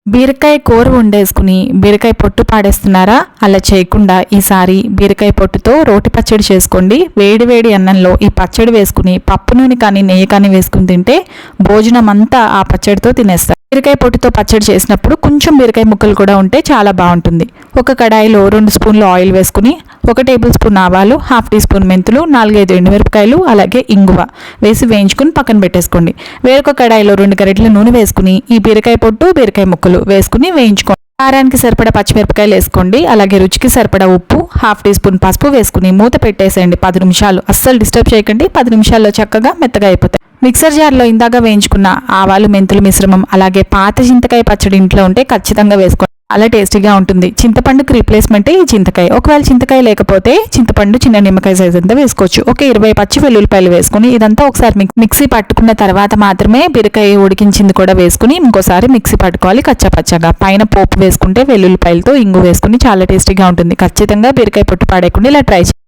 బీరకాయ కూర వండేసుకుని బీరకాయ పొట్టు పాడేస్తున్నారా? అలా చేయకుండా ఈసారి బీరకాయ పొట్టుతో రోటి పచ్చడి చేసుకోండి. వేడి వేడి అన్నంలో ఈ పచ్చడి వేసుకుని పప్పు నూనె కానీ నెయ్యి కానీ వేసుకుని తింటే భోజనం అంతా ఆ పచ్చడితో తినేస్తారు. బీరకాయ పొట్టుతో పచ్చడి చేసినప్పుడు కొంచెం బీరకాయ ముక్కలు కూడా ఉంటే చాలా బాగుంటుంది. ఒక కడాయిలో 2 స్పూన్లు ఆయిల్ వేసుకుని 1 టేబుల్ స్పూన్ ఆవాలు, 1/2 టీ స్పూన్ మెంతులు, 4-5 ఎండుమిరపకాయలు అలాగే ఇంగువ వేసి వేయించుకుని పక్కన పెట్టేసుకోండి. వేరొక కడాయిలో 2 గరిటెల నూనె వేసుకుని ఈ బీరకాయ పొట్టు బీరకాయ ముక్కలు వేసుకుని వేయించుకోండి. కారానికి సరిపడా పచ్చిమిరపకాయలు వేసుకోండి. అలాగే రుచికి సరిపడా ఉప్పు, 1/2 టీ స్పూన్ పసుపు వేసుకుని మూత పెట్టేసేయండి. 10 నిమిషాలు అస్సలు డిస్టర్బ్ చేయకండి. 10 నిమిషాల్లో చక్కగా మెత్తగా అయిపోతాయి. మిక్సర్ జార్లో ఇందాక వేయించుకున్న ఆవాలు మెంతుల మిశ్రమం అలాగే పాత చింతకాయ పచ్చడి ఇంట్లో ఉంటే ఖచ్చితంగా వేసుకోండి. చాలా టేస్టీగా ఉంటుంది. చింతపండుకి రీప్లేస్మెంటే ఈ చింతకాయ. ఒకవేళ చింతకాయ లేకపోతే చింతపండు చిన్న నిమ్మకాయ సైజ్ అంతా వేసుకోవచ్చు. ఒక 20 పచ్చి వెల్లుల్లిపాయలు వేసుకుని ఇదంతా ఒకసారి మిక్సీ పట్టుకున్న తర్వాత మాత్రమే బీరకాయ ఉడికించింది కూడా వేసుకుని ఇంకోసారి మిక్సీ పట్టుకోవాలి కచ్చపచ్చగా. పైన పోపు వేసుకుంటే వెల్లుల్లిపాయలతో ఇంగు వేసుకుని చాలా టేస్టీగా ఉంటుంది. ఖచ్చితంగా బీరకాయ పొట్టు పాడేయకుండా ఇలా ట్రై చేయండి.